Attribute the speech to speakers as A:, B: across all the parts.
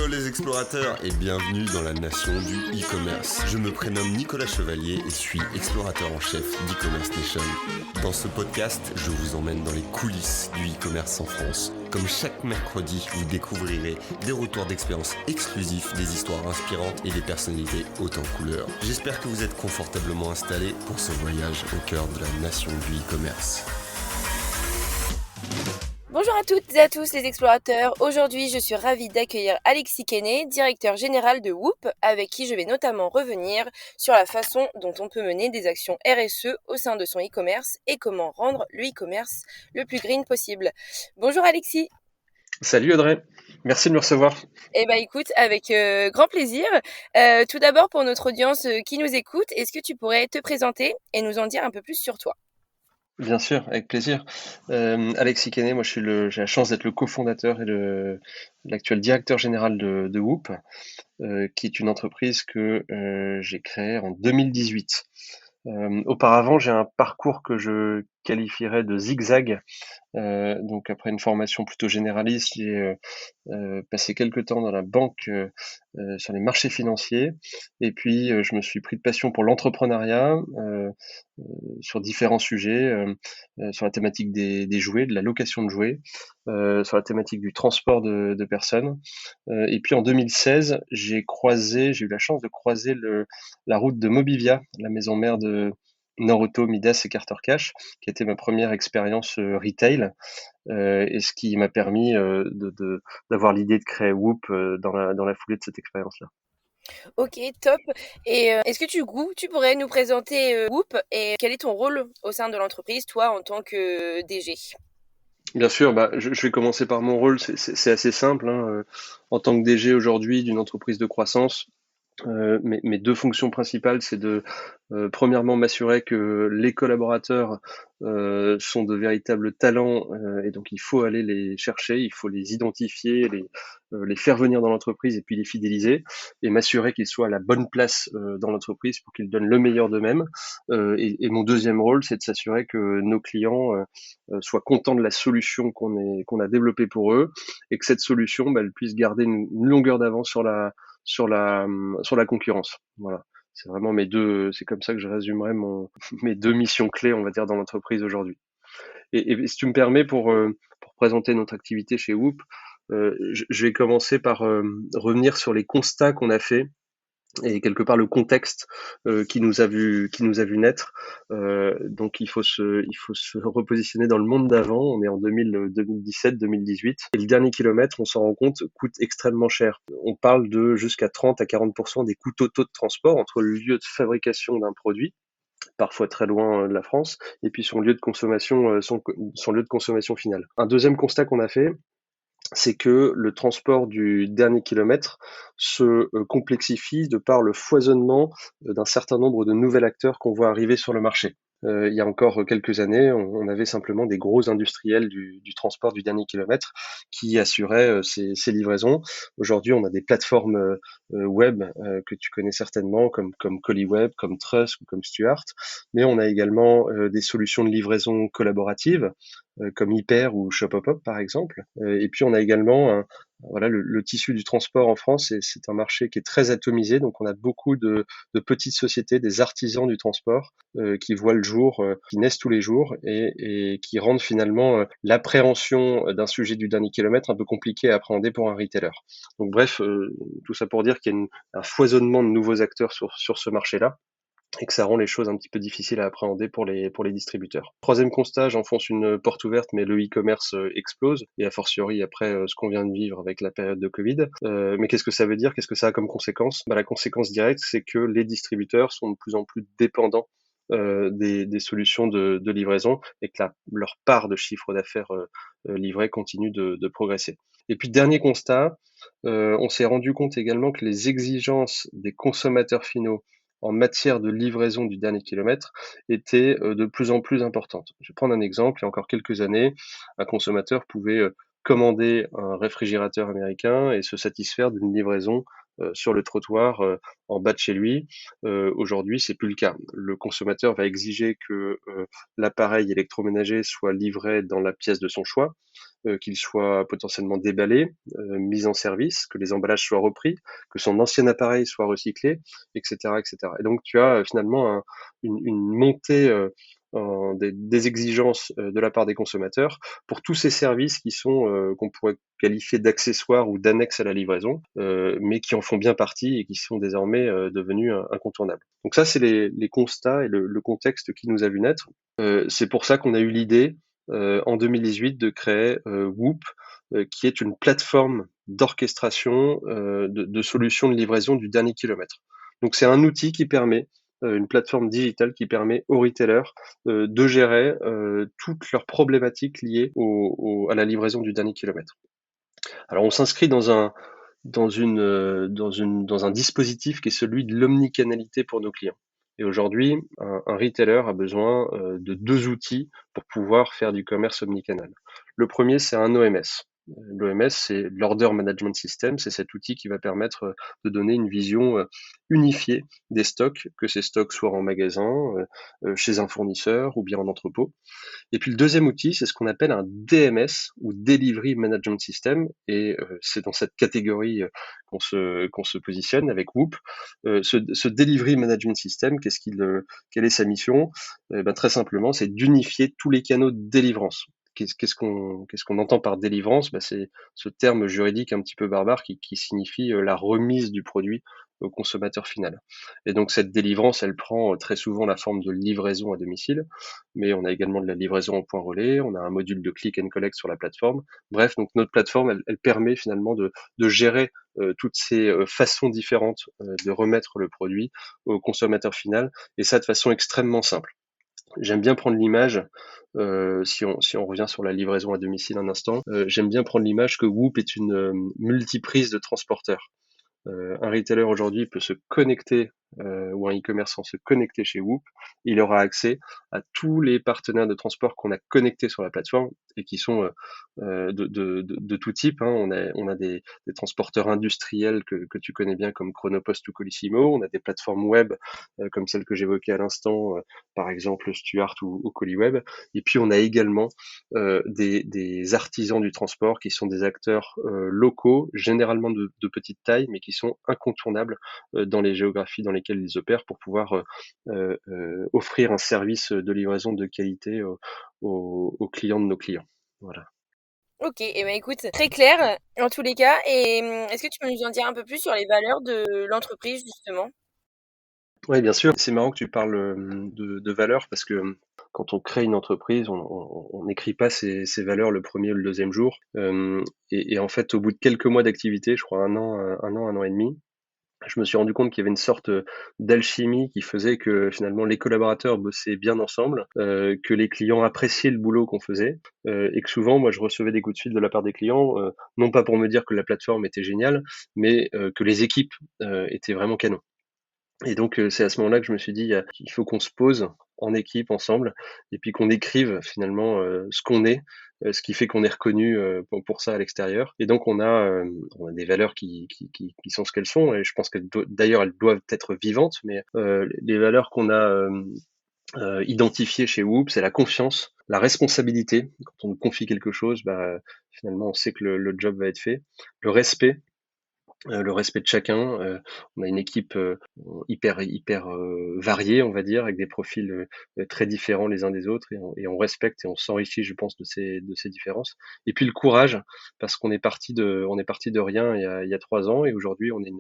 A: les explorateurs et bienvenue dans la nation du e-commerce. Je me prénomme Nicolas Chevalier et suis explorateur en chef d'e-commerce Nation. Dans ce podcast, je vous emmène dans les coulisses du e-commerce en France. Comme chaque mercredi, vous découvrirez des retours d'expérience exclusifs, des histoires inspirantes et des personnalités hautes en couleurs. J'espère que vous êtes confortablement installés pour ce voyage au cœur de la nation du e-commerce.
B: Bonjour à toutes et à tous les explorateurs. Aujourd'hui, je suis ravie d'accueillir Alexis Quesnay, directeur général de Whoop, avec qui je vais notamment revenir sur la façon dont on peut mener des actions RSE au sein de son e-commerce et comment rendre le e-commerce le plus green possible. Bonjour Alexis.
C: Salut Audrey, merci de me recevoir.
B: Eh ben écoute, avec grand plaisir. Tout d'abord pour notre audience qui nous écoute, est-ce que tu pourrais te présenter et nous en dire un peu plus sur toi ?
C: Bien sûr, avec plaisir. Alexis Quesnay, moi j'ai la chance d'être le cofondateur et l'actuel directeur général de Whoop, qui est une entreprise que j'ai créée en 2018. Auparavant, j'ai un parcours que je qualifierais de zigzag. Donc après une formation plutôt généraliste, j'ai passé quelques temps dans la banque sur les marchés financiers et puis je me suis pris de passion pour l'entrepreneuriat sur différents sujets, sur la thématique des jouets, de la location de jouets, sur la thématique du transport de personnes. Et puis en 2016, j'ai eu la chance de croiser la route de Mobivia, la maison mère de Norauto, Midas et Carter Cash, qui était ma première expérience retail, et ce qui m'a permis d'avoir l'idée de créer Whoop dans la foulée de cette expérience-là.
B: Ok, top. Et est-ce que tu pourrais nous présenter Whoop et quel est ton rôle au sein de l'entreprise, toi, en tant que DG ?
C: Bien sûr, je vais commencer par mon rôle, c'est assez simple, hein. En tant que DG aujourd'hui d'une entreprise de croissance, mes deux fonctions principales, c'est de premièrement m'assurer que les collaborateurs sont de véritables talents, et donc il faut aller les chercher, il faut les identifier, les faire venir dans l'entreprise et puis les fidéliser et m'assurer qu'ils soient à la bonne place dans l'entreprise pour qu'ils donnent le meilleur d'eux-mêmes. Et mon deuxième rôle, c'est de s'assurer que nos clients soient contents de la solution qu'on a développée pour eux et que cette solution, elle puisse garder une longueur d'avance sur la concurrence. Voilà. C'est vraiment c'est comme ça que je résumerai mes deux missions clés, on va dire, dans l'entreprise aujourd'hui. Et si tu me permets, pour présenter notre activité chez Whoop, je vais commencer par revenir sur les constats qu'on a fait et quelque part le contexte qui nous a vu naître. Donc il faut se repositionner dans le monde d'avant. On est en 2017-2018 et le dernier kilomètre, on s'en rend compte, coûte extrêmement cher. On parle de jusqu'à 30 à 40% des coûts totaux de transport entre le lieu de fabrication d'un produit, parfois très loin de la France, et puis son lieu de consommation, son lieu de consommation final. Un deuxième constat qu'on a fait, c'est que le transport du dernier kilomètre se complexifie de par le foisonnement d'un certain nombre de nouveaux acteurs qu'on voit arriver sur le marché. Il y a encore quelques années, on avait simplement des gros industriels du transport du dernier kilomètre qui assuraient ces livraisons. Aujourd'hui, on a des plateformes web que tu connais certainement, comme Colliweb, comme Trust ou comme Stuart, mais on a également des solutions de livraison collaborative comme Hyper ou Shopopop par exemple. Et puis on a également le tissu du transport en France, c'est un marché qui est très atomisé, donc on a beaucoup de petites sociétés, des artisans du transport qui voient le jour, qui naissent tous les jours et qui rendent finalement l'appréhension d'un sujet du dernier kilomètre un peu compliqué à appréhender pour un retailer. Donc bref, tout ça pour dire qu'il y a un foisonnement de nouveaux acteurs sur ce marché-là, et que ça rend les choses un petit peu difficiles à appréhender pour les distributeurs. Troisième constat, j'enfonce une porte ouverte, mais le e-commerce explose, et a fortiori après ce qu'on vient de vivre avec la période de Covid. Mais qu'est-ce que ça veut dire ? Qu'est-ce que ça a comme conséquence ? La conséquence directe, c'est que les distributeurs sont de plus en plus dépendants des solutions de livraison, et que leur part de chiffre d'affaires livré continue de progresser. Et puis dernier constat, on s'est rendu compte également que les exigences des consommateurs finaux en matière de livraison du dernier kilomètre étaient de plus en plus importantes. Je vais prendre un exemple. Il y a encore quelques années, un consommateur pouvait commander un réfrigérateur américain et se satisfaire d'une livraison sur le trottoir en bas de chez lui. Aujourd'hui, c'est plus le cas. Le consommateur va exiger que l'appareil électroménager soit livré dans la pièce de son choix. qu'il soit potentiellement déballé, mis en service, que les emballages soient repris, que son ancien appareil soit recyclé, etc., etc. Et donc tu as finalement une montée des exigences de la part des consommateurs pour tous ces services qui sont qu'on pourrait qualifier d'accessoires ou d'annexes à la livraison, mais qui en font bien partie et qui sont désormais devenus incontournables. Donc ça, c'est les constats et le contexte qui nous a vu naître. C'est pour ça qu'on a eu l'idée en 2018 de créer Whoop, qui est une plateforme d'orchestration de solutions de livraison du dernier kilomètre. Donc c'est un outil qui permet une plateforme digitale qui permet aux retailers de gérer toutes leurs problématiques liées à la livraison du dernier kilomètre. Alors on s'inscrit dans un dispositif qui est celui de l'omnicanalité pour nos clients. Et aujourd'hui, un retailer a besoin de 2 outils pour pouvoir faire du commerce omnicanal. Le premier, c'est un OMS. L'OMS, c'est l'Order Management System, c'est cet outil qui va permettre de donner une vision unifiée des stocks, que ces stocks soient en magasin, chez un fournisseur ou bien en entrepôt. Et puis le deuxième outil, c'est ce qu'on appelle un DMS ou Delivery Management System, et c'est dans cette catégorie qu'on se positionne avec Whoop. Ce Delivery Management System, quelle est sa mission? Très simplement, c'est d'unifier tous les canaux de délivrance. Qu'est-ce qu'on entend par délivrance? C'est ce terme juridique un petit peu barbare qui signifie la remise du produit au consommateur final. Et donc cette délivrance, elle prend très souvent la forme de livraison à domicile, mais on a également de la livraison en point relais, on a un module de click and collect sur la plateforme. Bref, donc notre plateforme, elle permet finalement de gérer toutes ces façons différentes de remettre le produit au consommateur final, et ça de façon extrêmement simple. J'aime bien prendre l'image, si on revient sur la livraison à domicile un instant, j'aime bien prendre l'image que Whoop est une multiprise de transporteurs. Un retailer aujourd'hui peut se connecter ou un e-commerçant se connecter chez Whoop, il aura accès à tous les partenaires de transport qu'on a connectés sur la plateforme et qui sont de tout type. On a des transporteurs industriels que tu connais bien comme Chronopost ou Colissimo, on a des plateformes web comme celle que j'évoquais à l'instant, par exemple Stuart ou Colliweb, et puis on a également des artisans du transport qui sont des acteurs locaux, généralement de petite taille, mais qui sont incontournables dans les géographies dans lesquelles ils opèrent pour pouvoir offrir un service de livraison de qualité aux clients de nos clients. Voilà.
B: Ok, et ben écoute, très clair en tous les cas. Et est-ce que tu peux nous en dire un peu plus sur les valeurs de l'entreprise justement?
C: Oui, bien sûr. C'est marrant que tu parles de valeurs parce que quand on crée une entreprise, on n'écrit pas ses valeurs le premier ou le deuxième jour. Et en fait, au bout de quelques mois d'activité, je crois un an et demi, je me suis rendu compte qu'il y avait une sorte d'alchimie qui faisait que finalement les collaborateurs bossaient bien ensemble, que les clients appréciaient le boulot qu'on faisait, et que souvent, moi, je recevais des coups de fil de la part des clients, non pas pour me dire que la plateforme était géniale, mais que les équipes étaient vraiment canon. Et donc, c'est à ce moment-là que je me suis dit: «Il faut qu'on se pose en équipe ensemble et puis qu'on écrive finalement, ce qu'on est, ce qui fait qu'on est reconnu, pour ça à l'extérieur». Et donc on a des valeurs qui sont ce qu'elles sont, et je pense d'ailleurs elles doivent être vivantes, mais les valeurs qu'on a, identifiées chez Whoop, c'est la confiance, la responsabilité. Quand on nous confie quelque chose, finalement on sait que le job va être fait. Le respect de chacun. On a une équipe hyper variée, on va dire, avec des profils très différents les uns des autres, et on respecte et on s'enrichit, je pense, de ces différences. Et puis le courage, parce on est parti de rien il y a 3 ans, et aujourd'hui on est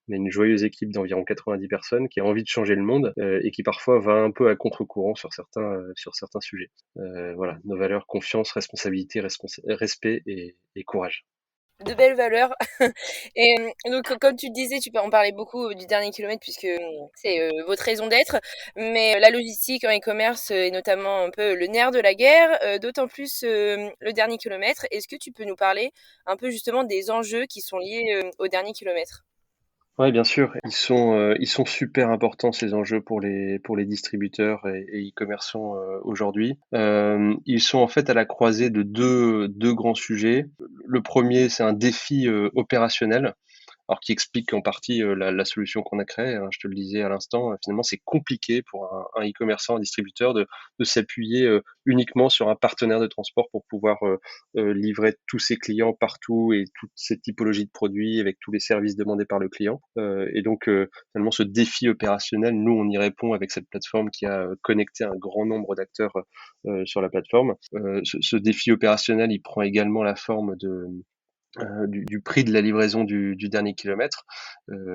C: une joyeuse équipe d'environ 90 personnes qui a envie de changer le monde, et qui parfois va un peu à contre-courant sur certains sujets. Voilà, nos valeurs: confiance, responsabilité, respect et courage.
B: De belles valeurs. Et donc, comme tu le disais, on parlait beaucoup du dernier kilomètre puisque c'est votre raison d'être. Mais la logistique en e-commerce est notamment un peu le nerf de la guerre, d'autant plus le dernier kilomètre. Est-ce que tu peux nous parler un peu justement des enjeux qui sont liés au dernier kilomètre?
C: Ouais, bien sûr, ils sont super importants ces enjeux pour les distributeurs et e-commerçants aujourd'hui. Ils sont en fait à la croisée de deux grands sujets. Le premier, c'est un défi opérationnel. alors qui explique en partie la solution qu'on a créée, hein. Je te le disais à l'instant, finalement c'est compliqué pour un e-commerçant, un distributeur de s'appuyer uniquement sur un partenaire de transport pour pouvoir livrer tous ses clients partout et toutes ces typologies de produits avec tous les services demandés par le client. Et donc finalement ce défi opérationnel, nous on y répond avec cette plateforme qui a connecté un grand nombre d'acteurs sur la plateforme. Ce défi opérationnel, il prend également la forme du prix de la livraison du dernier kilomètre.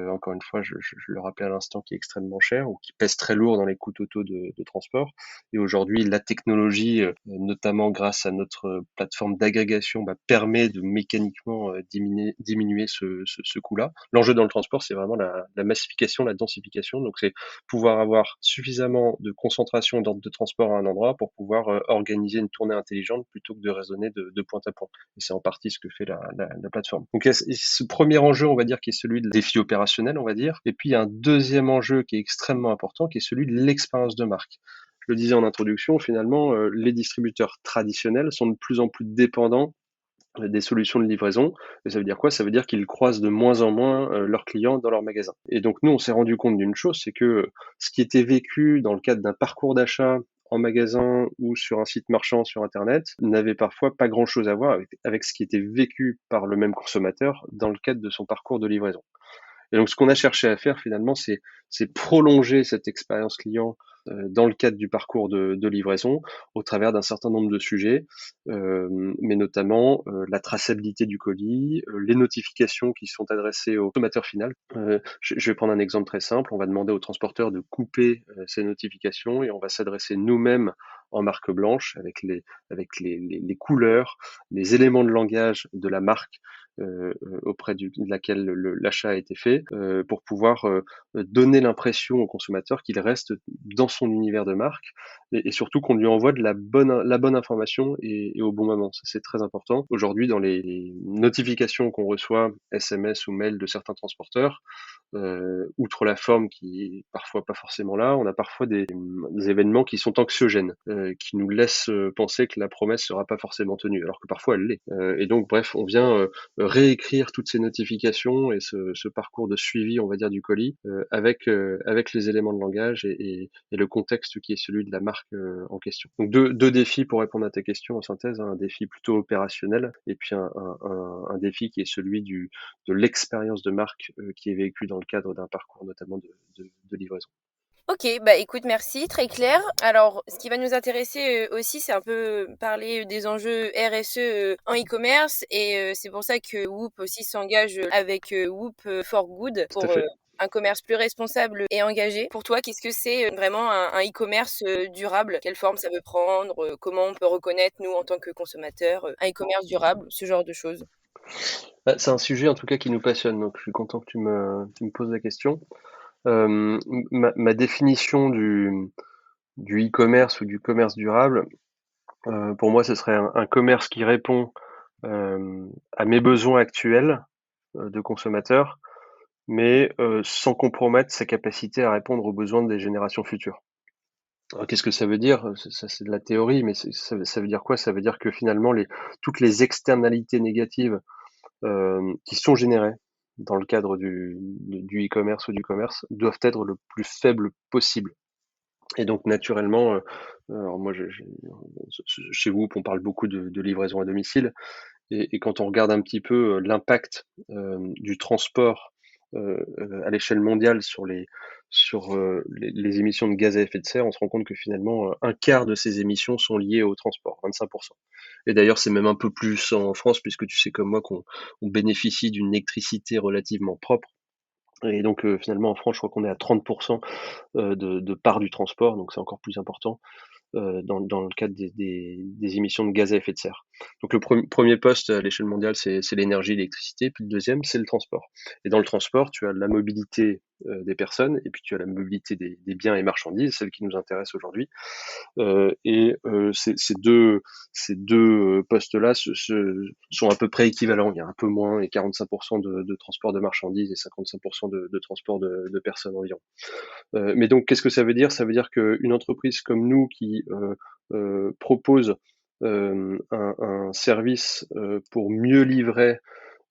C: Encore une fois, je le rappelais à l'instant, qui est extrêmement cher ou qui pèse très lourd dans les coûts totaux de transport. Et aujourd'hui, la technologie, notamment grâce à notre plateforme d'agrégation, permet de mécaniquement diminuer ce coût-là. L'enjeu dans le transport, c'est vraiment la massification, la densification. Donc, c'est pouvoir avoir suffisamment de concentration d'ordre de transport à un endroit pour pouvoir organiser une tournée intelligente plutôt que de raisonner de point à point. Et c'est en partie ce que fait la plateforme. Donc il y a ce premier enjeu, on va dire, qui est celui de défi opérationnel, on va dire. Et puis il y a un deuxième enjeu qui est extrêmement important, qui est celui de l'expérience de marque. Je le disais en introduction, finalement, les distributeurs traditionnels sont de plus en plus dépendants des solutions de livraison. Et ça veut dire quoi? Ça veut dire qu'ils croisent de moins en moins leurs clients dans leur magasin. Et donc nous, on s'est rendu compte d'une chose, c'est que ce qui était vécu dans le cadre d'un parcours d'achat en magasin ou sur un site marchand sur Internet n'avait parfois pas grand-chose à voir avec ce qui était vécu par le même consommateur dans le cadre de son parcours de livraison. Et donc, ce qu'on a cherché à faire finalement, c'est prolonger cette expérience client dans le cadre du parcours de livraison au travers d'un certain nombre de sujets, mais notamment la traçabilité du colis, les notifications qui sont adressées au consommateur final. Je vais prendre un exemple très simple. On va demander au transporteur de couper ces notifications et on va s'adresser nous-mêmes en marque blanche avec les couleurs, les éléments de langage de la marque auprès de laquelle l'achat a été fait, pour pouvoir donner l'impression au consommateur qu'il reste dans son univers de marque et surtout qu'on lui envoie de la bonne information et au bon moment. Ça, c'est très important. Aujourd'hui, dans les notifications qu'on reçoit, SMS ou mail de certains transporteurs, outre la forme qui est parfois pas forcément là, on a parfois des événements qui sont anxiogènes, qui nous laissent penser que la promesse sera pas forcément tenue, alors que parfois elle l'est. Et donc, bref, on vient réécrire toutes ces notifications et ce parcours de suivi, on va dire, du colis, avec les éléments de langage et le contexte qui est celui de la marque en question. Donc deux défis pour répondre à ta question en synthèse, hein, un défi plutôt opérationnel et puis un défi qui est celui de l'expérience de marque qui est vécue dans le cadre d'un parcours notamment de livraison.
B: Ok, bah écoute, merci, très clair. Alors, ce qui va nous intéresser aussi, c'est un peu parler des enjeux RSE en e-commerce et c'est pour ça que Whoop aussi s'engage avec Whoop for Good
C: Tout à
B: pour
C: fait.
B: un commerce plus responsable et engagé. Pour toi, qu'est-ce que c'est vraiment un e-commerce durable? Quelle forme ça peut prendre? Comment on peut reconnaître, nous, en tant que consommateurs, un e-commerce durable, ce genre de choses?
C: C'est un sujet en tout cas qui nous passionne, donc je suis content que tu me poses la question. Ma définition du e-commerce ou du commerce durable, pour moi, ce serait un commerce qui répond à mes besoins actuels de consommateur, mais sans compromettre sa capacité à répondre aux besoins des générations futures. Alors, qu'est-ce que ça veut dire? Ça, c'est de la théorie, mais ça veut dire quoi? Ça veut dire que finalement, toutes les externalités négatives qui sont générées dans le cadre du e-commerce ou du commerce doivent être le plus faibles possible. Et donc naturellement, alors moi, chez Whoop, on parle beaucoup de livraison à domicile, et quand on regarde un petit peu l'impact du transport à l'échelle mondiale sur les émissions de gaz à effet de serre, on se rend compte que finalement, un quart de ces émissions sont liées au transport, 25%. Et d'ailleurs, c'est même un peu plus en France, puisque tu sais comme moi qu'on bénéficie d'une électricité relativement propre. Et donc finalement, en France, je crois qu'on est à 30% de part du transport, donc c'est encore plus important dans le cadre des émissions de gaz à effet de serre. Donc le premier poste à l'échelle mondiale, c'est l'énergie, l'électricité, puis le deuxième, c'est le transport. Et dans le transport, tu as la mobilité des personnes, et puis tu as la mobilité des biens et marchandises, celle qui nous intéresse aujourd'hui. Ces deux postes-là sont à peu près équivalents. Il y a un peu moins, et 45% de transport de marchandises et 55% de transport de personnes environ. Mais donc, qu'est-ce que ça veut dire? Ça veut dire qu'une entreprise comme nous qui propose un service pour mieux livrer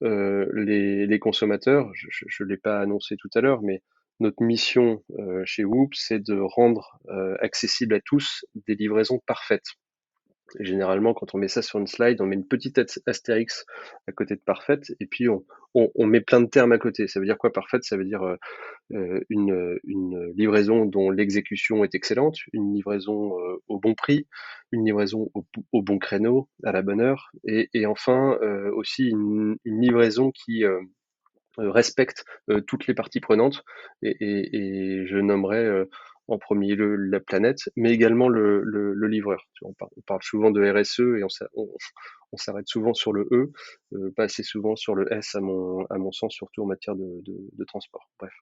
C: les consommateurs. Je l'ai pas annoncé tout à l'heure, mais notre mission chez Whoop, c'est de rendre accessible à tous des livraisons parfaites. Et généralement, quand on met ça sur une slide, on met une petite astérix à côté de parfaite, et puis on met plein de termes à côté. Ça veut dire quoi parfaite? Ça veut dire une livraison dont l'exécution est excellente, une livraison au bon prix, une livraison au bon créneau, à la bonne heure, et enfin aussi une livraison qui respecte toutes les parties prenantes, et je nommerai en premier lieu la planète, mais également le livreur. Tu vois, on parle souvent de RSE et on s'arrête souvent sur le E, pas assez souvent sur le S à mon sens, surtout en matière de transport. Bref.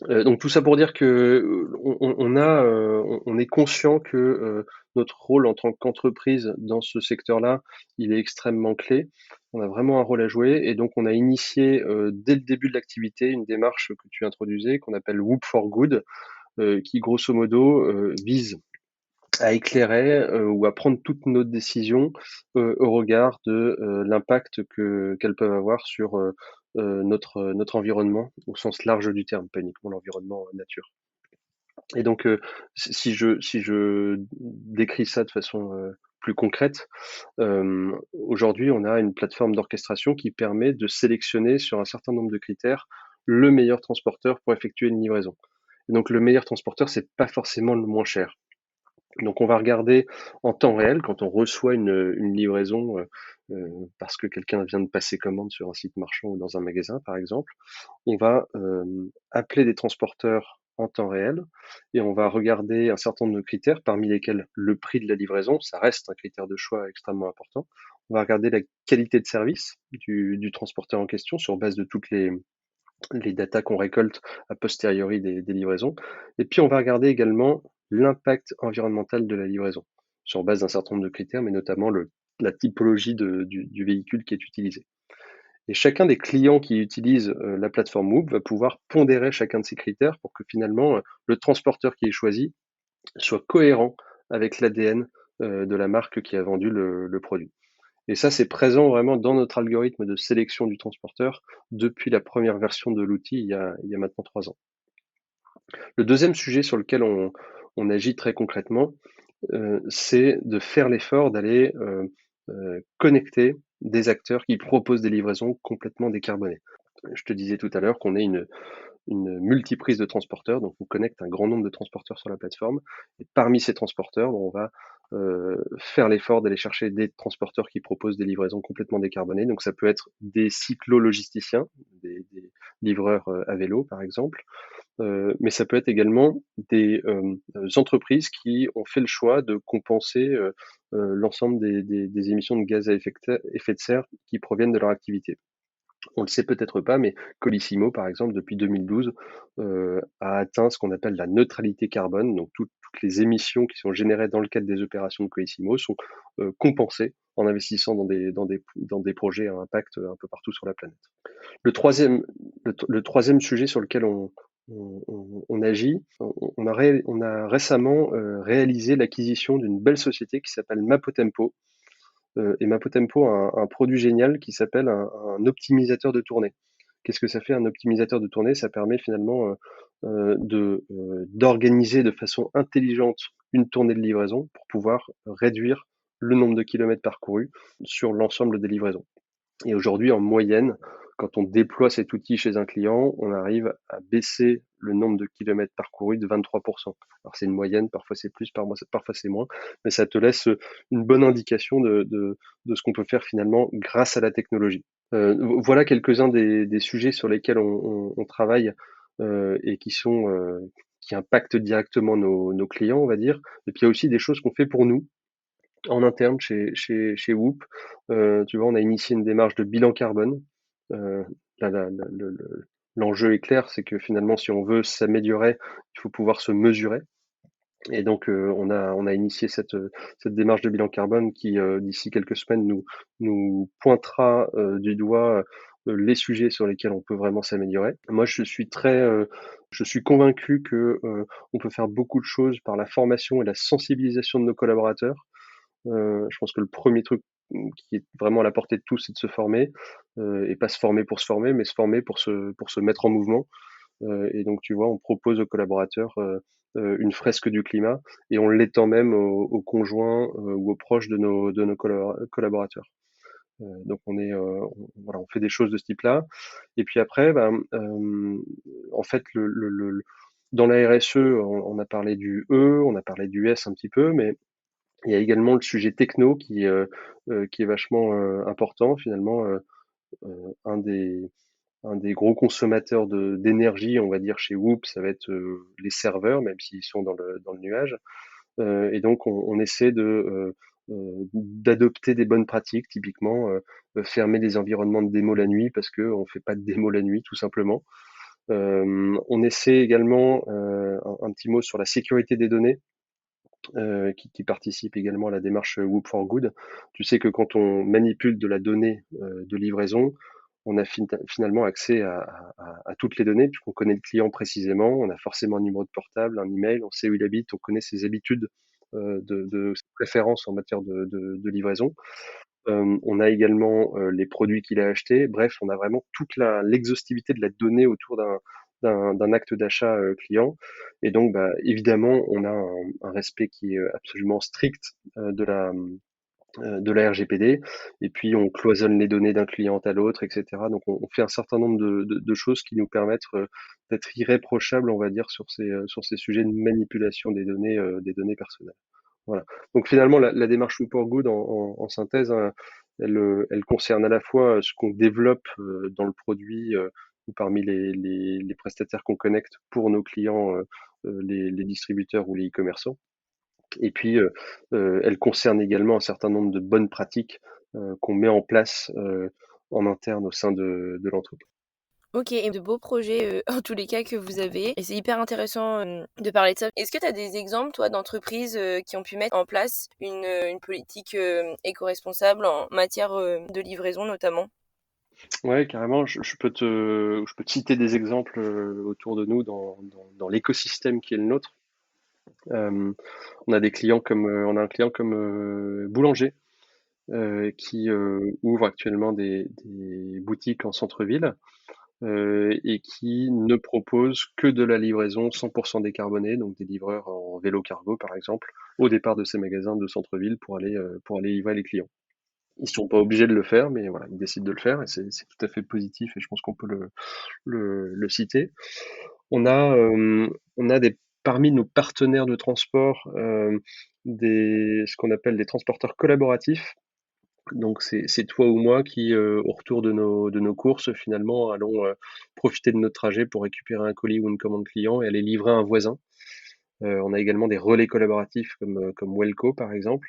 C: Donc tout ça pour dire que on est conscient que notre rôle en tant qu'entreprise dans ce secteur-là, il est extrêmement clé. On a vraiment un rôle à jouer, et donc on a initié dès le début de l'activité une démarche que tu introduisais, qu'on appelle Whoop for Good, qui grosso modo vise à éclairer ou à prendre toutes nos décisions au regard de l'impact qu'elles peuvent avoir sur notre environnement au sens large du terme, pas uniquement l'environnement nature. Et donc, si je décris ça de façon plus concrète, aujourd'hui, on a une plateforme d'orchestration qui permet de sélectionner sur un certain nombre de critères le meilleur transporteur pour effectuer une livraison. Et donc, le meilleur transporteur, c'est pas forcément le moins cher. Donc on va regarder en temps réel quand on reçoit une livraison parce que quelqu'un vient de passer commande sur un site marchand ou dans un magasin par exemple, on va appeler des transporteurs en temps réel et on va regarder un certain nombre de critères parmi lesquels le prix de la livraison, ça reste un critère de choix extrêmement important. On va regarder la qualité de service du transporteur en question sur base de toutes les datas qu'on récolte a posteriori des livraisons. Et puis on va regarder également l'impact environnemental de la livraison, sur base d'un certain nombre de critères, mais notamment la typologie du véhicule qui est utilisé. Et chacun des clients qui utilisent la plateforme Whoop va pouvoir pondérer chacun de ces critères pour que finalement le transporteur qui est choisi soit cohérent avec l'ADN de la marque qui a vendu le produit. Et ça, c'est présent vraiment dans notre algorithme de sélection du transporteur depuis la première version de l'outil il y a maintenant 3 ans. Le deuxième sujet sur lequel on agit très concrètement, c'est de faire l'effort d'aller connecter des acteurs qui proposent des livraisons complètement décarbonées. Je te disais tout à l'heure qu'on est une multiprise de transporteurs, donc on connecte un grand nombre de transporteurs sur la plateforme, et parmi ces transporteurs, on va faire l'effort d'aller chercher des transporteurs qui proposent des livraisons complètement décarbonées. Donc ça peut être des cyclo-logisticiens, des livreurs à vélo par exemple, mais ça peut être également des entreprises qui ont fait le choix de compenser l'ensemble des émissions de gaz à effet de serre qui proviennent de leur activité. On le sait peut-être pas, mais Colissimo, par exemple, depuis 2012, a atteint ce qu'on appelle la neutralité carbone. Donc toutes les émissions qui sont générées dans le cadre des opérations de Colissimo sont compensées en investissant dans des projets à impact un peu partout sur la planète. Le troisième sujet sur lequel on agit, on a récemment réalisé l'acquisition d'une belle société qui s'appelle Mapotempo, et Mapotempo a un produit génial qui s'appelle un optimisateur de tournée. Qu'est-ce que ça fait un optimisateur de tournée? Ça permet finalement d'organiser de façon intelligente une tournée de livraison pour pouvoir réduire le nombre de kilomètres parcourus sur l'ensemble des livraisons. Et aujourd'hui, en moyenne, quand on déploie cet outil chez un client, on arrive à baisser le nombre de kilomètres parcourus de 23%. Alors c'est une moyenne, parfois c'est plus, parfois c'est moins, mais ça te laisse une bonne indication de ce qu'on peut faire finalement grâce à la technologie. Voilà quelques-uns des sujets sur lesquels on travaille et qui impactent directement nos clients, on va dire. Et puis il y a aussi des choses qu'on fait pour nous en interne chez Whoop. Tu vois, on a initié une démarche de bilan carbone. Euh, L'enjeu est clair, c'est que finalement, si on veut s'améliorer, il faut pouvoir se mesurer. Et donc, on a initié cette démarche de bilan carbone qui, d'ici quelques semaines, nous pointera du doigt les sujets sur lesquels on peut vraiment s'améliorer. Moi, je suis convaincu que on peut faire beaucoup de choses par la formation et la sensibilisation de nos collaborateurs. Je pense que le premier truc qui est vraiment à la portée de tous, c'est de se former, et pas se former pour se former, mais se former pour se mettre en mouvement. Et donc, tu vois, on propose aux collaborateurs une fresque du climat et on l'étend même aux conjoints ou aux proches de nos collaborateurs. Donc, voilà, on fait des choses de ce type-là. Et puis après, ben, en fait, dans la RSE, on a parlé du E, on a parlé du S un petit peu, mais il y a également le sujet techno qui est vachement important. Finalement, un des gros consommateurs d'énergie, on va dire, chez Whoop, ça va être les serveurs, même s'ils sont dans le nuage. Et donc, on essaie d'adopter des bonnes pratiques, typiquement fermer des environnements de démo la nuit parce qu'on fait pas de démo la nuit, tout simplement. On essaie également, un petit mot sur la sécurité des données, qui participe également à la démarche Whoop for Good. Tu sais que quand on manipule de la donnée de livraison, on a finalement accès à toutes les données, puisqu'on connaît le client précisément, on a forcément un numéro de portable, un email, on sait où il habite, on connaît ses habitudes, ses préférences en matière de livraison. On a également les produits qu'il a achetés. Bref, on a vraiment toute l'exhaustivité de la donnée autour d'un acte d'achat client. Et donc, bah, évidemment, on a un respect qui est absolument strict de la RGPD. Et puis, on cloisonne les données d'un client à l'autre, etc. Donc, on fait un certain nombre de choses qui nous permettent d'être irréprochables, on va dire, sur ces sujets de manipulation des données personnelles. Voilà. Donc finalement, la démarche We for Good en synthèse, hein, elle concerne à la fois ce qu'on développe dans le produit ou parmi les prestataires qu'on connecte pour nos clients, les distributeurs ou les e-commerçants. Et puis, elle concerne également un certain nombre de bonnes pratiques qu'on met en place en interne au sein de l'entreprise.
B: Ok, et de beaux projets en tous les cas que vous avez. Et c'est hyper intéressant de parler de ça. Est-ce que tu as des exemples, toi, d'entreprises qui ont pu mettre en place une politique éco-responsable en matière de livraison notamment?
C: Ouais, carrément. Je peux te citer des exemples autour de nous dans l'écosystème qui est le nôtre. On a des clients on a un client comme Boulanger qui ouvre actuellement des boutiques en centre-ville et qui ne propose que de la livraison 100% décarbonée, donc des livreurs en vélo cargo par exemple, au départ de ces magasins de centre-ville pour aller livrer les clients. Ils sont pas obligés de le faire, mais voilà, ils décident de le faire et c'est tout à fait positif et je pense qu'on peut le citer. On a, parmi nos partenaires de transport ce qu'on appelle des transporteurs collaboratifs. Donc c'est toi ou moi qui, au retour de nos courses, finalement, allons profiter de notre trajet pour récupérer un colis ou une commande client et aller livrer à un voisin. On a également des relais collaboratifs comme Welco par exemple.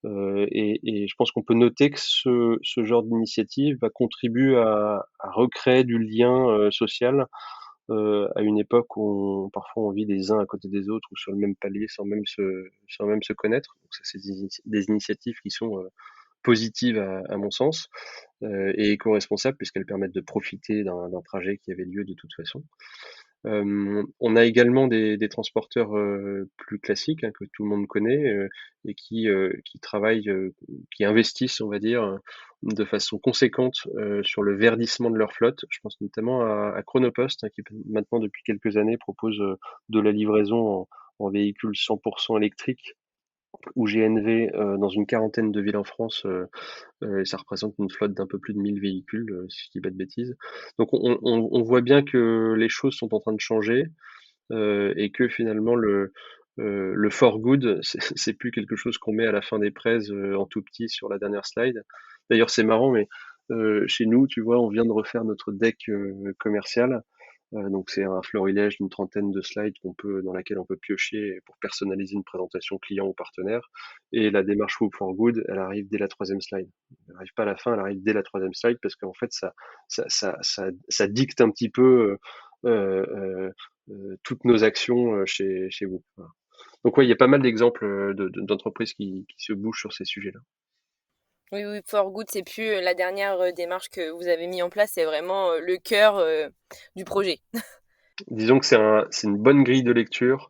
C: Et je pense qu'on peut noter que ce genre d'initiative va contribuer à recréer du lien social à une époque où parfois on vit les uns à côté des autres ou sur le même palier sans même se connaître. Donc ça, c'est des initiatives qui sont positives à mon sens et éco-responsables puisqu'elles permettent de profiter d'un trajet qui avait lieu de toute façon. On a également des transporteurs plus classiques hein, que tout le monde connaît et qui travaillent, qui investissent, on va dire, de façon conséquente sur le verdissement de leur flotte. Je pense notamment à Chronopost, hein, qui maintenant depuis quelques années propose de la livraison en véhicules 100% électriques ou GNV dans une quarantaine de villes en France. Et ça représente une flotte d'un peu plus de 1000 véhicules, si je dis pas de bêtises. Donc on voit bien que les choses sont en train de changer et que finalement le for good, c'est plus quelque chose qu'on met à la fin des prêts en tout petit sur la dernière slide. D'ailleurs, c'est marrant, mais chez nous, tu vois, on vient de refaire notre deck commercial. Donc c'est un florilège d'une trentaine de slides dans laquelle on peut piocher pour personnaliser une présentation client ou partenaire. Et la démarche Whoop for Good, elle arrive dès la troisième slide. Elle n'arrive pas à la fin, elle arrive dès la troisième slide parce qu'en fait ça dicte un petit peu toutes nos actions chez vous. Voilà. Donc ouais, il y a pas mal d'exemples d'entreprises qui se bougent sur ces sujets-là.
B: Oui, oui, For Good, c'est plus la dernière démarche que vous avez mis en place, c'est vraiment le cœur du projet.
C: Disons que c'est une bonne grille de lecture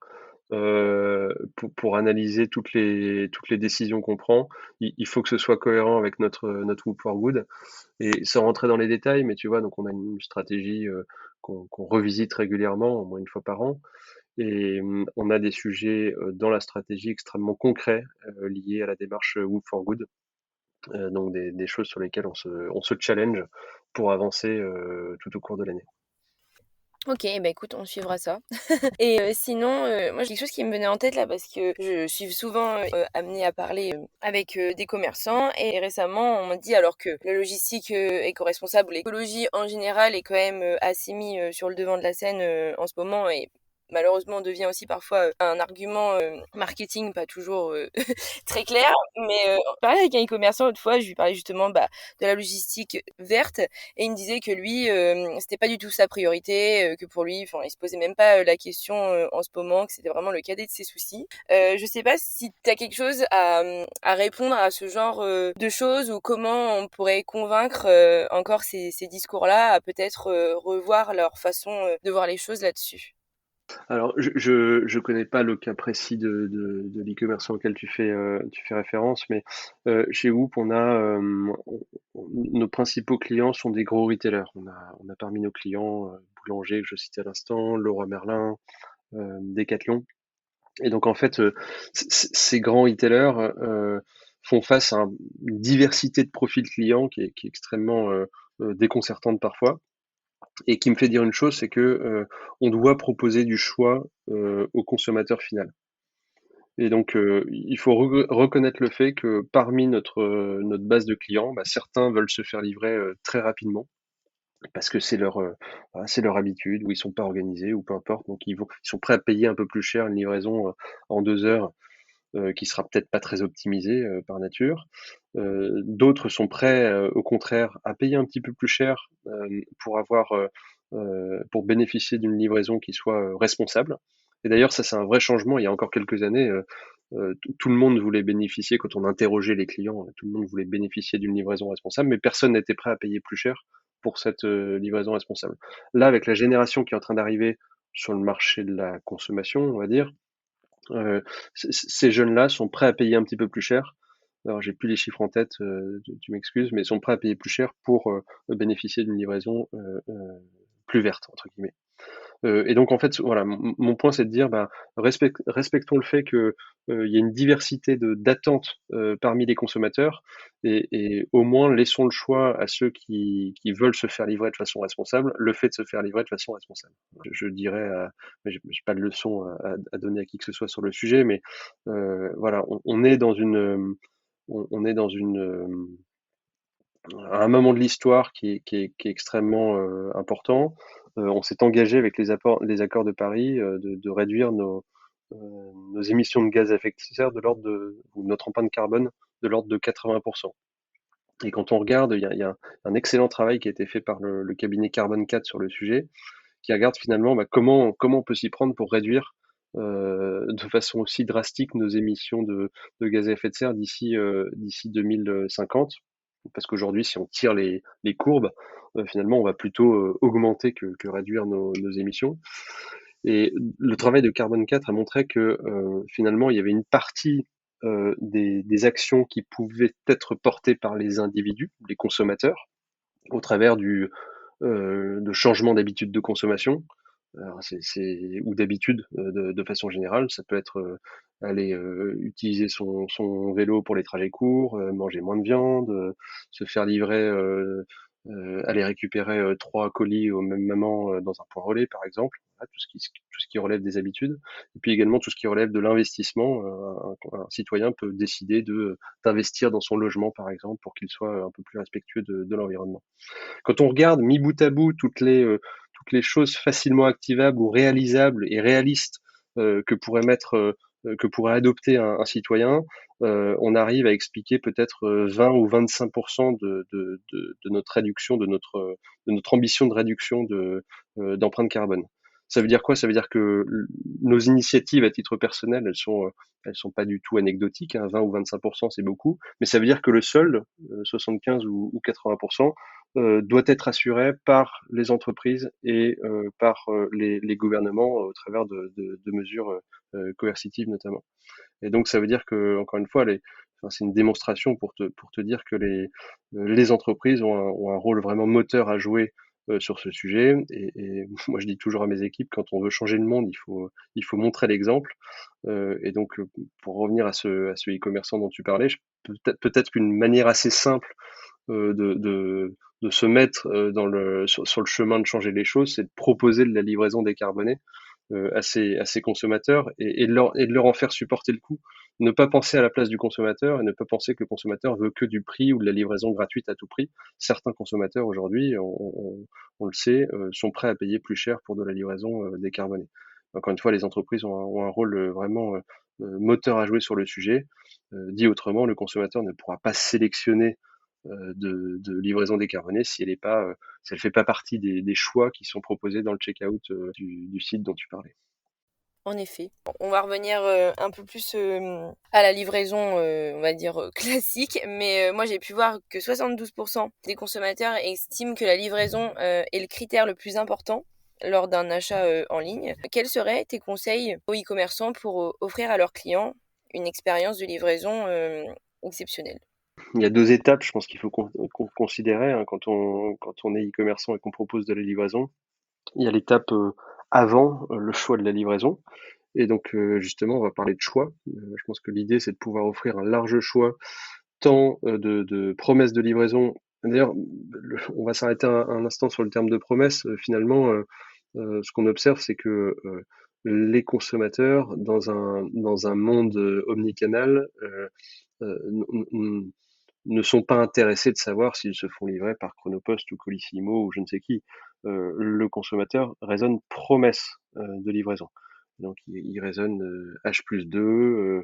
C: pour analyser toutes les décisions qu'on prend. Il faut que ce soit cohérent avec notre Whoop for Good. Et sans rentrer dans les détails, mais tu vois, donc on a une stratégie qu'on revisite régulièrement, au moins une fois par an. Et on a des sujets dans la stratégie extrêmement concrets liés à la démarche Whoop for Good. Donc des choses sur lesquelles on se challenge pour avancer tout au cours de l'année.
B: Ok, bah écoute, on suivra ça. Et sinon, moi j'ai quelque chose qui me venait en tête là parce que je suis souvent amenée à parler avec des commerçants et récemment on m'a dit alors que la logistique éco-responsable, l'écologie en général est quand même assez mis sur le devant de la scène en ce moment et malheureusement devient aussi parfois un argument marketing pas toujours très clair. Mais je parlais avec un e-commerçant l'autre fois, je lui parlais justement de la logistique verte et il me disait que lui, c'était pas du tout sa priorité, que pour lui, enfin, il se posait même pas la question en ce moment, que c'était vraiment le cadet de ses soucis. Je sais pas si tu as quelque chose à répondre à ce genre de choses ou comment on pourrait convaincre encore ces discours-là à peut-être revoir leur façon de voir les choses là-dessus.
C: Alors, je connais pas le cas précis de l'e-commerce auquel tu fais référence, mais chez Whoop, nos principaux clients sont des gros retailers. On a parmi nos clients Boulanger que je citais à l'instant, Leroy Merlin, Decathlon. Et donc en fait, ces grands retailers font face à une diversité de profils clients qui est extrêmement déconcertante parfois et qui me fait dire une chose, c'est que on doit proposer du choix au consommateur final. Et donc il faut reconnaître le fait que parmi notre base de clients, bah, certains veulent se faire livrer très rapidement parce que voilà, c'est leur habitude, ou ils sont pas organisés, ou peu importe. Donc ils sont prêts à payer un peu plus cher une livraison en 2 heures qui sera peut-être pas très optimisée par nature. D'autres sont prêts, au contraire, à payer un petit peu plus cher pour bénéficier d'une livraison qui soit responsable. Et d'ailleurs, ça c'est un vrai changement. Il y a encore quelques années, tout le monde voulait bénéficier, quand on interrogeait les clients, tout le monde voulait bénéficier d'une livraison responsable, mais personne n'était prêt à payer plus cher pour cette livraison responsable. Là, avec la génération qui est en train d'arriver sur le marché de la consommation, on va dire, euh, ces jeunes-là sont prêts à payer un petit peu plus cher. Alors, j'ai plus les chiffres en tête, tu m'excuses, mais sont prêts à payer plus cher pour bénéficier d'une livraison plus verte, entre guillemets. Et donc en fait, voilà, mon point c'est de dire, bah, respectons le fait que il y a une diversité d'attentes parmi les consommateurs, et au moins laissons le choix à ceux qui veulent se faire livrer de façon responsable, le fait de se faire livrer de façon responsable. Je dirais, mais j'ai pas de leçon à donner à qui que ce soit sur le sujet, mais voilà, on est dans on est dans un moment de l'histoire qui est extrêmement important. On s'est engagé avec les accords de Paris de réduire nos émissions de gaz à effet de serre ou notre empreinte carbone de l'ordre de 80%. Et quand on regarde, il y a un excellent travail qui a été fait par le cabinet Carbone 4 sur le sujet, qui regarde finalement bah, comment on peut s'y prendre pour réduire de façon aussi drastique nos émissions de gaz à effet de serre d'ici 2050. Parce qu'aujourd'hui, si on tire les courbes, finalement, on va plutôt augmenter que réduire nos émissions. Et le travail de Carbone 4 a montré que finalement, il y avait une partie des actions qui pouvaient être portées par les individus, les consommateurs, au travers de changements d'habitude de consommation, alors ou d'habitude de façon générale. Ça peut être aller utiliser son vélo pour les trajets courts, manger moins de viande, se faire livrer, aller récupérer 3 colis au même moment dans un point relais, par exemple. Voilà, tout ce qui relève des habitudes. Et puis également tout ce qui relève de l'investissement. Un citoyen peut décider d'investir dans son logement, par exemple, pour qu'il soit un peu plus respectueux de l'environnement. Quand on regarde mis bout à bout toutes les choses facilement activables ou réalisables et réalistes que pourrait adopter un citoyen, on arrive à expliquer peut-être 20 ou 25% de notre réduction, de notre ambition de réduction d'empreinte carbone. Ça veut dire quoi? Ça veut dire que nos initiatives à titre personnel, elles sont pas du tout anecdotiques, hein, 20 ou 25%, c'est beaucoup, mais ça veut dire que le solde, 75 ou 80%, doit être assurée par les entreprises et par les gouvernements au travers de mesures coercitives notamment. Et donc ça veut dire que, encore une fois, enfin, c'est une démonstration pour te dire que les entreprises ont un rôle vraiment moteur à jouer sur ce sujet. Et moi je dis toujours à mes équipes, quand on veut changer le monde, il faut montrer l'exemple. Et donc pour revenir à ce e-commerçant dont tu parlais, peut-être qu'une manière assez simple de se mettre sur le chemin de changer les choses, c'est de proposer de la livraison décarbonée à ces consommateurs et de leur en faire supporter le coût. Ne pas penser à la place du consommateur et ne pas penser que le consommateur veut que du prix ou de la livraison gratuite à tout prix. Certains consommateurs aujourd'hui, on le sait, sont prêts à payer plus cher pour de la livraison décarbonée. Encore une fois, les entreprises ont un rôle vraiment moteur à jouer sur le sujet. Dit autrement, le consommateur ne pourra pas sélectionner de livraison décarbonée si elle est pas, si elle fait pas partie des choix qui sont proposés dans le checkout du site dont tu parlais.
B: En effet. On va revenir un peu plus à la livraison, on va dire, classique. Mais moi, j'ai pu voir que 72% des consommateurs estiment que la livraison est le critère le plus important lors d'un achat en ligne. Quels seraient tes conseils aux e-commerçants pour offrir à leurs clients une expérience de livraison exceptionnelle?
C: Il y a deux étapes, je pense qu'il faut considérer hein, quand on est e-commerçant et qu'on propose de la livraison. Il y a l'étape avant le choix de la livraison. Et donc justement, on va parler de choix. Je pense que l'idée, c'est de pouvoir offrir un large choix, tant de promesses de livraison. D'ailleurs, on va s'arrêter un instant sur le terme de promesse. Finalement, ce qu'on observe, c'est que les consommateurs, dans un monde omnicanal, ne sont pas intéressés de savoir s'ils se font livrer par Chronopost ou Colissimo ou je ne sais qui. Le consommateur raisonne promesse de livraison. Donc il raisonne H+2,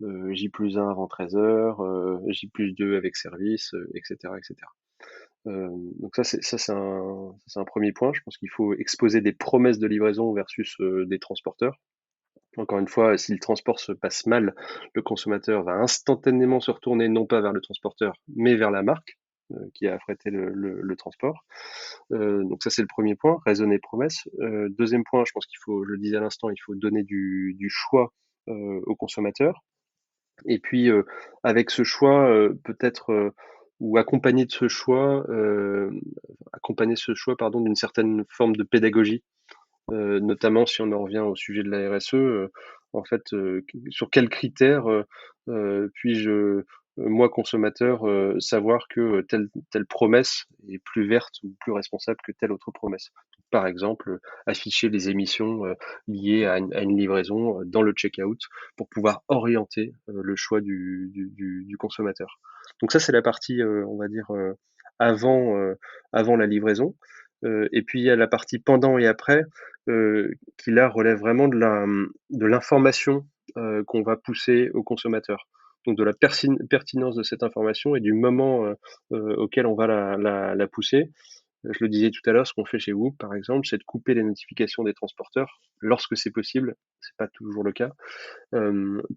C: J+1 avant 13 heures, J+2 avec service, etc., etc. Donc c'est un premier point. Je pense qu'il faut exposer des promesses de livraison versus des transporteurs. Encore une fois, si le transport se passe mal, le consommateur va instantanément se retourner non pas vers le transporteur, mais vers la marque qui a affrété le transport. Donc ça c'est le premier point, raisonner promesse. Deuxième point, je pense qu'il faut, je le disais à l'instant, il faut donner du choix au consommateur. Et puis avec ce choix, peut-être ou accompagner ce choix pardon d'une certaine forme de pédagogie, notamment si on en revient au sujet de la RSE. En fait, sur quels critères puis-je moi consommateur savoir que telle promesse est plus verte ou plus responsable que telle autre promesse. Par exemple, afficher les émissions liées à une livraison dans le checkout pour pouvoir orienter le choix du consommateur. Donc ça, c'est la partie, on va dire, avant, avant la livraison. Et puis il y a la partie pendant et après, qui là relève vraiment de l'information qu'on va pousser au consommateur. Donc de la pertinence de cette information et du moment auquel on va la pousser. Je le disais tout à l'heure, ce qu'on fait chez Whoop, par exemple, c'est de couper les notifications des transporteurs lorsque c'est possible, c'est pas toujours le cas,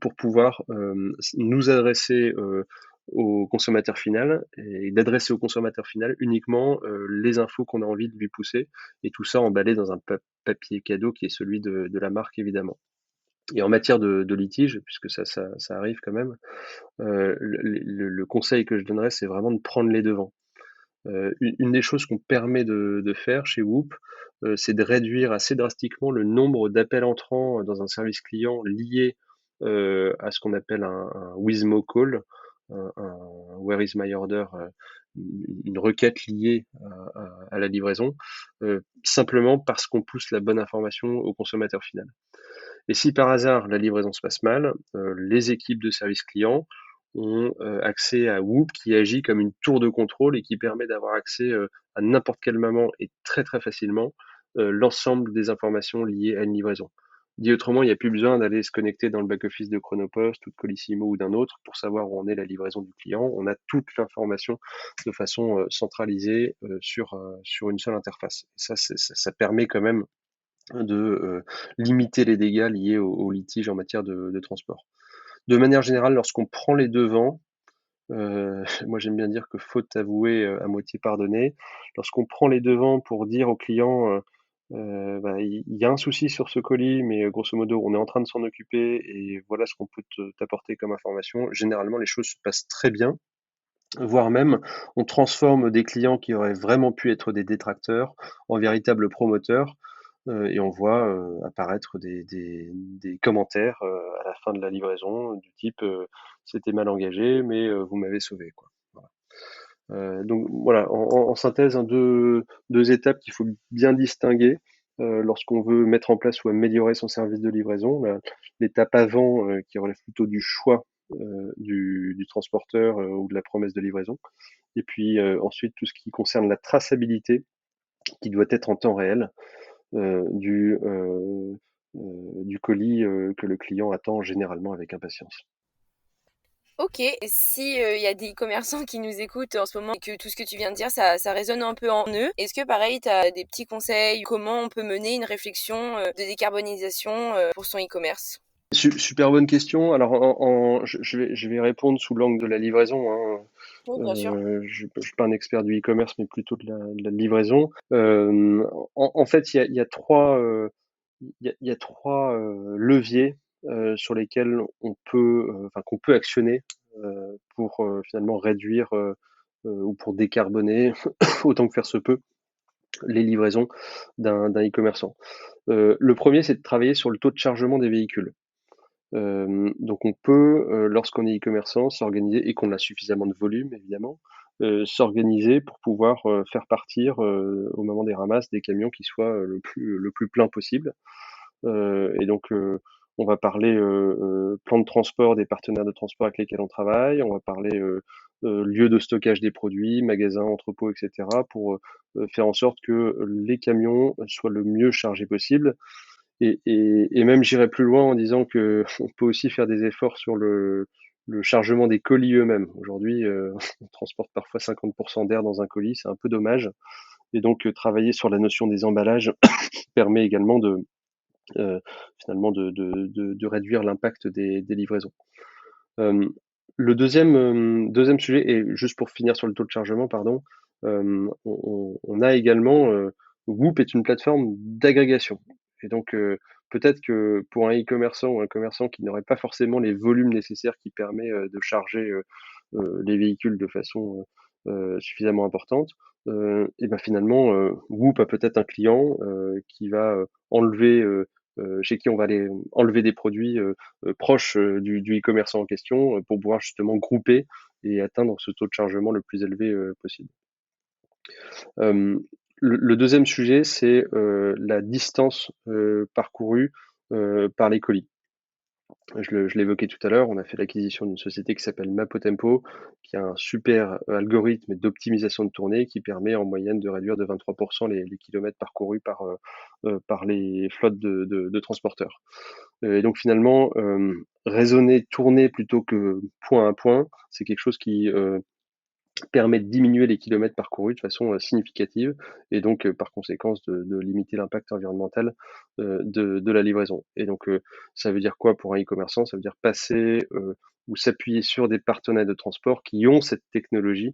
C: pour pouvoir nous adresser au consommateur final et d'adresser au consommateur final uniquement les infos qu'on a envie de lui pousser et tout ça emballé dans un papier cadeau qui est celui de la marque évidemment. Et en matière de litige, puisque ça arrive quand même, le conseil que je donnerais, c'est vraiment de prendre les devants. Une des choses qu'on permet de faire chez Whoop, c'est de réduire assez drastiquement le nombre d'appels entrants dans un service client lié à ce qu'on appelle un Wizmo call, un Where is my order, une requête liée à la livraison, simplement parce qu'on pousse la bonne information au consommateur final. Et si par hasard la livraison se passe mal, les équipes de service client ont accès à Whoop qui agit comme une tour de contrôle et qui permet d'avoir accès à n'importe quel moment et très très facilement l'ensemble des informations liées à une livraison. Dit autrement, il n'y a plus besoin d'aller se connecter dans le back-office de Chronopost ou de Colissimo ou d'un autre pour savoir où en est la livraison du client. On a toute l'information de façon centralisée sur une seule interface. Et ça permet quand même de limiter les dégâts liés au litige en matière de transport. De manière générale, lorsqu'on prend les devants, moi j'aime bien dire que faute avouée, à moitié pardonnée. Lorsqu'on prend les devants pour dire au client, bah, il y a un souci sur ce colis, mais grosso modo, on est en train de s'en occuper et voilà ce qu'on peut t'apporter comme information. Généralement, les choses se passent très bien, voire même, on transforme des clients qui auraient vraiment pu être des détracteurs en véritables promoteurs, et on voit apparaître des commentaires à la fin de la livraison du type c'était mal engagé, mais vous m'avez sauvé, quoi. Voilà. Donc voilà, en synthèse, deux étapes qu'il faut bien distinguer lorsqu'on veut mettre en place ou améliorer son service de livraison. L'étape avant, qui relève plutôt du choix du transporteur ou de la promesse de livraison. Et puis ensuite, tout ce qui concerne la traçabilité, qui doit être en temps réel, euh, du, euh, du colis que le client attend généralement avec impatience.
B: Ok, et si il y a des commerçants qui nous écoutent en ce moment et que tout ce que tu viens de dire, ça résonne un peu en eux, est-ce que pareil, tu as des petits conseils, comment on peut mener une réflexion de décarbonisation pour son e-commerce?
C: Super bonne question. Alors, je vais répondre sous l'angle de la livraison, hein.
B: Oui, bien sûr.
C: Je ne suis pas un expert du e-commerce, mais plutôt de la livraison. En fait, il y a trois, il y a trois leviers sur lesquels on peut, enfin, qu'on peut actionner pour finalement réduire ou pour décarboner autant que faire se peut les livraisons d'un e-commerçant. Le premier, c'est de travailler sur le taux de chargement des véhicules. Donc on peut, lorsqu'on est e-commerçant, s'organiser et qu'on a suffisamment de volume évidemment, s'organiser pour pouvoir, faire partir, au moment des ramasses, des camions qui soient, le plus plein possible. Et donc, on va parler, plan de transport des partenaires de transport avec lesquels on travaille, on va parler, lieu de stockage des produits, magasins, entrepôts et cetera pour, faire en sorte que les camions soient le mieux chargés possible et même j'irais plus loin en disant que on peut aussi faire des efforts sur le chargement des colis eux-mêmes. Aujourd'hui, on transporte parfois 50% d'air dans un colis, c'est un peu dommage. Et donc, travailler sur la notion des emballages permet également de finalement de réduire l'impact des livraisons. Euh, deuxième sujet, et juste pour finir sur le taux de chargement, pardon, on a également Whoop est une plateforme d'agrégation. Et donc peut-être que pour un e-commerçant ou un commerçant qui n'aurait pas forcément les volumes nécessaires qui permet de charger les véhicules de façon suffisamment importante, et ben finalement Whoop a peut-être un client qui va enlever chez qui on va aller enlever des produits proches du e-commerçant en question pour pouvoir justement grouper et atteindre ce taux de chargement le plus élevé possible. Euh, le deuxième sujet, c'est la distance parcourue par les colis. Je l'évoquais tout à l'heure, on a fait l'acquisition d'une société qui s'appelle Mapotempo, qui a un super algorithme d'optimisation de tournée qui permet en moyenne de réduire de 23% les kilomètres parcourus par les flottes de transporteurs. Et donc finalement, raisonner, tourner plutôt que point à point, c'est quelque chose qui permet de diminuer les kilomètres parcourus de façon significative et donc par conséquence de limiter l'impact environnemental de la livraison. Et donc ça veut dire quoi pour un e-commerçant? Ça veut dire passer ou s'appuyer sur des partenaires de transport qui ont cette technologie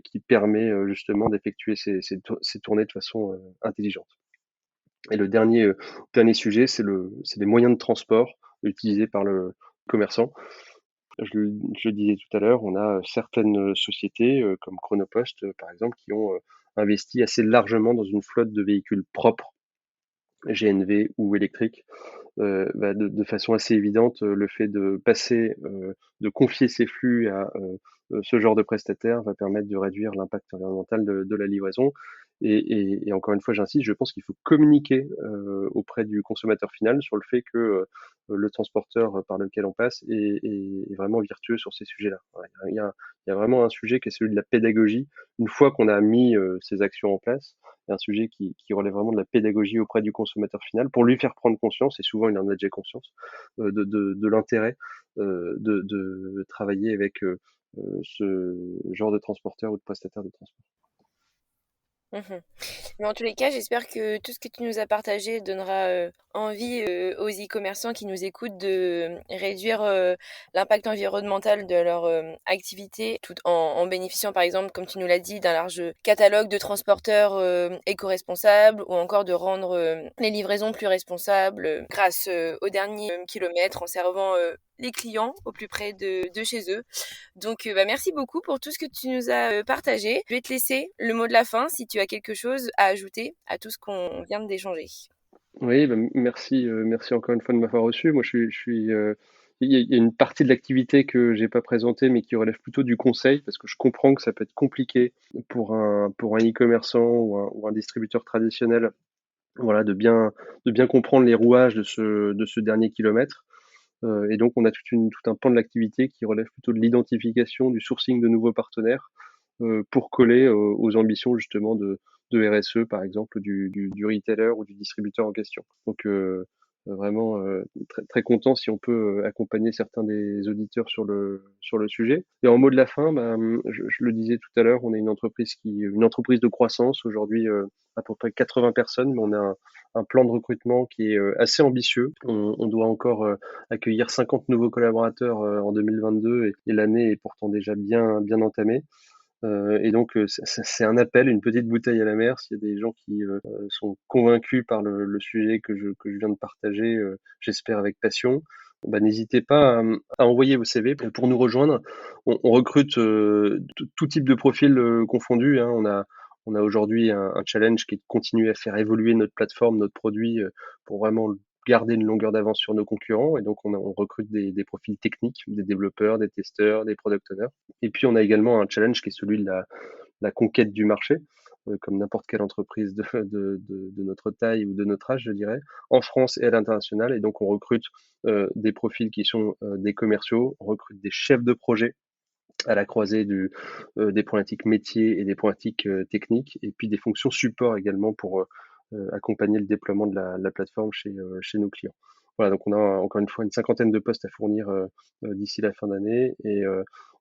C: qui permet justement d'effectuer ces tournées de façon intelligente. Et le dernier sujet, c'est les moyens de transport utilisés par le commerçant. Je le disais tout à l'heure, on a certaines sociétés comme Chronopost, par exemple, qui ont investi assez largement dans une flotte de véhicules propres, GNV ou électriques, bah, de façon assez évidente, le fait de passer, de confier ces flux à ce genre de prestataire va permettre de réduire l'impact environnemental de la livraison. Et encore une fois, j'insiste, je pense qu'il faut communiquer auprès du consommateur final sur le fait que le transporteur par lequel on passe est vraiment vertueux sur ces sujets-là. Voilà, il y a vraiment un sujet qui est celui de la pédagogie. Une fois qu'on a mis ces actions en place, il y a un sujet qui relève vraiment de la pédagogie auprès du consommateur final pour lui faire prendre conscience, et souvent il en a déjà conscience, de l'intérêt de travailler avec ce genre de transporteur ou de prestataire de transport.
B: Mhm. Mais en tous les cas, j'espère que tout ce que tu nous as partagé donnera envie aux e-commerçants qui nous écoutent de réduire l'impact environnemental de leur activité tout en bénéficiant par exemple, comme tu nous l'as dit, d'un large catalogue de transporteurs éco-responsables ou encore de rendre les livraisons plus responsables grâce aux derniers kilomètres en servant les clients au plus près de chez eux. Donc merci beaucoup pour tout ce que tu nous as partagé. Je vais te laisser le mot de la fin si tu as quelque chose à ajouter à tout ce qu'on vient d'échanger.
C: Oui, merci, merci encore une fois de m'avoir reçu. Moi, il y a une partie de l'activité que j'ai pas présentée, mais qui relève plutôt du conseil, parce que je comprends que ça peut être compliqué pour un e-commerçant ou un distributeur traditionnel, voilà, de bien comprendre les rouages de ce dernier kilomètre. Et donc, on a tout un pan de l'activité qui relève plutôt de l'identification, du sourcing de nouveaux partenaires pour coller aux ambitions justement de RSE, par exemple, du retailer ou du distributeur en question. Donc, vraiment très, très content si on peut accompagner certains des auditeurs sur le sujet. Et en mot de la fin, je le disais tout à l'heure, on est une entreprise de croissance aujourd'hui, à peu près 80 personnes, mais on a un plan de recrutement qui est assez ambitieux. On doit encore accueillir 50 nouveaux collaborateurs en 2022 et l'année est pourtant déjà bien entamée. Et donc c'est un appel, une petite bouteille à la mer. S'il y a des gens qui sont convaincus par le sujet que je viens de partager, j'espère avec passion, n'hésitez pas à envoyer vos CV pour nous rejoindre. On recrute tout type de profil confondu, hein. On a aujourd'hui un challenge qui est de continuer à faire évoluer notre plateforme, notre produit, pour vraiment garder une longueur d'avance sur nos concurrents. Et donc, on recrute des profils techniques, des développeurs, des testeurs, des product owners. Et puis, on a également un challenge qui est celui de la conquête du marché, comme n'importe quelle entreprise de notre taille ou de notre âge, je dirais, en France et à l'international. Et donc, on recrute des profils qui sont des commerciaux, on recrute des chefs de projet à la croisée des problématiques métiers et des problématiques techniques, et puis des fonctions support également pour accompagner le déploiement de la plateforme chez nos clients. Voilà, donc on a encore une fois une cinquantaine de postes à fournir d'ici la fin d'année, et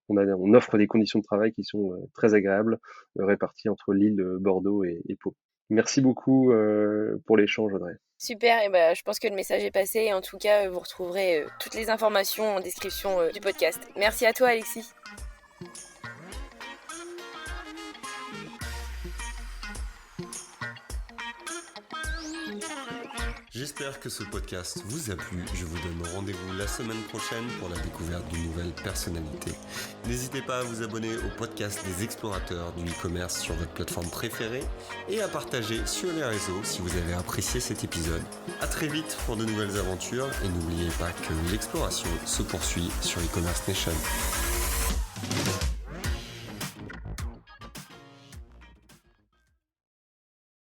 C: on offre des conditions de travail qui sont très agréables, réparties entre Lille, Bordeaux et Pau. Merci beaucoup pour l'échange, Audrey.
B: Super, et je pense que le message est passé. Et en tout cas, vous retrouverez toutes les informations en description du podcast. Merci à toi, Alexis.
A: J'espère que ce podcast vous a plu. Je vous donne rendez-vous la semaine prochaine pour la découverte d'une nouvelle personnalité. N'hésitez pas à vous abonner au podcast des explorateurs du e-commerce sur votre plateforme préférée et à partager sur les réseaux si vous avez apprécié cet épisode. À très vite pour de nouvelles aventures et n'oubliez pas que l'exploration se poursuit sur e-commerce Nation.